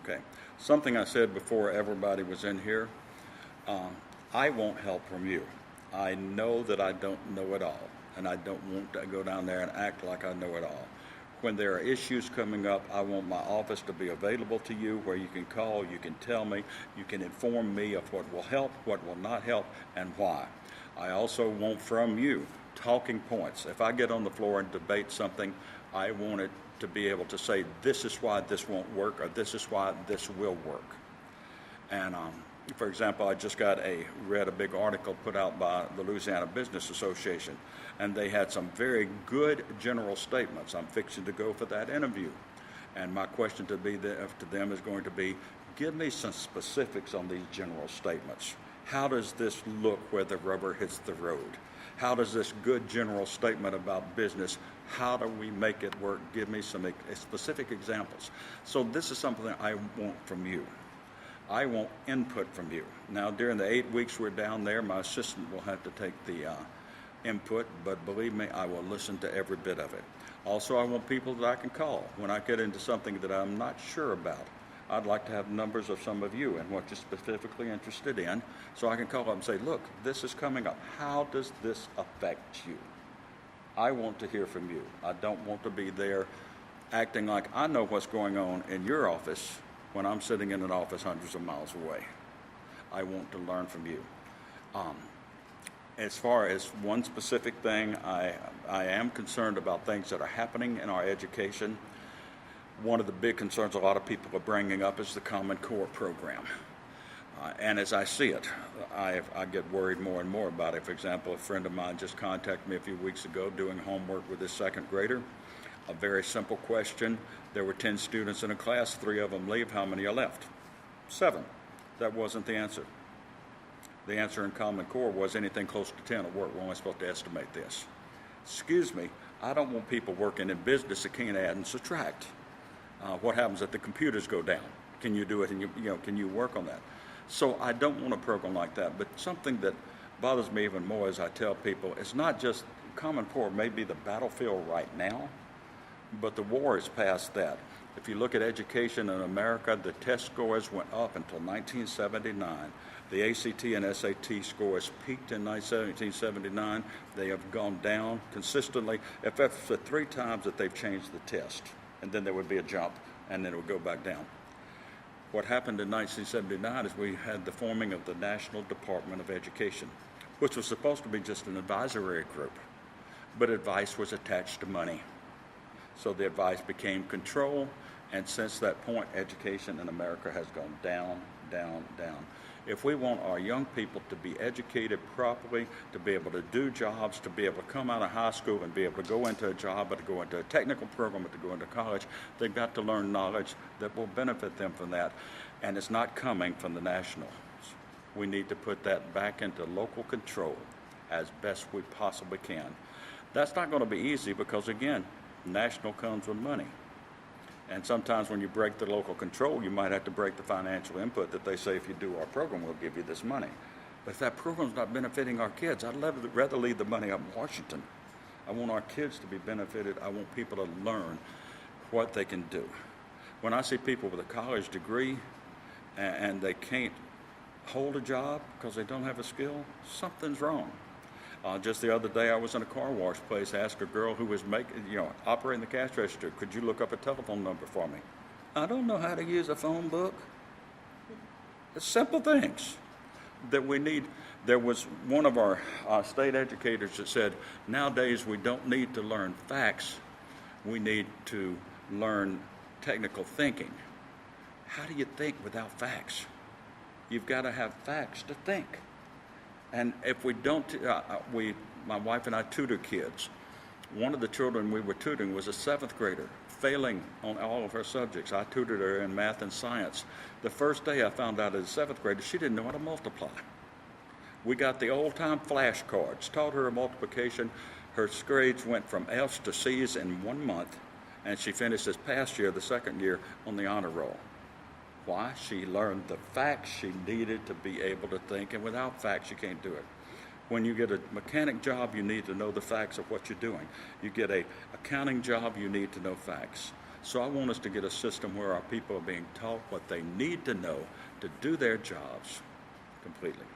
Okay. Something I said before everybody was in here. Um, I want help from you. I know that I don't know it all, and I don't want to go down there and act like I know it all. When there are issues coming up, I want my office to be available to you where you can call, you can tell me, you can inform me of what will help, what will not help, and why. I also want from you talking points. If I get on the floor and debate something, I want it to be able to say, this is why this won't work, or this is why this will work. And for example, I just read a big article put out by the Louisiana Business Association, and they had some very good general statements. I'm fixing to go for that interview, and my question to them is going to be, give me some specifics on these general statements. How does this look where the rubber hits the road? How does this good general statement about business, how do we make it work? Give me some specific examples. So this is something I want from you. I want input from you. Now, during the 8 weeks we're down there, my assistant will have to take the input, but believe me, I will listen to every bit of it. Also, I want people that I can call when I get into something that I'm not sure about. I'd like to have numbers of some of you and what you're specifically interested in, so I can call up and say, look, this is coming up. How does this affect you? I want to hear from you. I don't want to be there acting like I know what's going on in your office when I'm sitting in an office hundreds of miles away. I want to learn from you. As far as one specific thing, I am concerned about things that are happening in our education. One of the big concerns a lot of people are bringing up is the Common Core program. And as I see it, I get worried more and more about it. For example, a friend of mine just contacted me a few weeks ago doing homework with his second grader. A very simple question. There were 10 students in a class, 3 of them leave. How many are left? 7. That wasn't the answer. The answer in Common Core was anything close to 10 will work. We're only supposed to estimate this. Excuse me, I don't want people working in business that can't add and subtract. What happens if the computers go down? Can you do it and can you work on that? So I don't want a program like that, but something that bothers me even more is I tell people it's not just Common Core may be the battlefield right now, but the war is past that. If you look at education in America, the test scores went up until 1979. The ACT and SAT scores peaked in 1979. They have gone down consistently. If that's the 3 times that they've changed the test, and then there would be a jump, and then it would go back down. What happened in 1979 is we had the forming of the National Department of Education, which was supposed to be just an advisory group, but advice was attached to money. So the advice became control, and since that point, education in America has gone down, down, down. If we want our young people to be educated properly, to be able to do jobs, to be able to come out of high school and be able to go into a job or to go into a technical program or to go into college, they've got to learn knowledge that will benefit them from that. And it's not coming from the nationals. We need to put that back into local control as best we possibly can. That's not going to be easy because, again, national comes with money. And sometimes when you break the local control, you might have to break the financial input that they say, if you do our program, we'll give you this money. But if that program's not benefiting our kids, I'd rather leave the money up in Washington. I want our kids to be benefited. I want people to learn what they can do. When I see people with a college degree and they can't hold a job because they don't have a skill, something's wrong. Just the other day, I was in a car wash place, asked a girl who was operating the cash register, could you look up a telephone number for me? I don't know how to use a phone book. It's simple things that we need. There was one of our state educators that said, nowadays we don't need to learn facts, we need to learn technical thinking. How do you think without facts? You've got to have facts to think. And if we don't, my wife and I tutor kids. One of the children we were tutoring was a 7th grader, failing on all of her subjects. I tutored her in math and science. The first day I found out as a 7th grader, she didn't know how to multiply. We got the old-time flashcards, taught her multiplication. Her grades went from F's to C's in 1 month, and she finished this past year, the second year, on the honor roll. Why? She learned the facts she needed to be able to think, and without facts, you can't do it. When you get a mechanic job, you need to know the facts of what you're doing. You get an accounting job, you need to know facts. So I want us to get a system where our people are being taught what they need to know to do their jobs completely.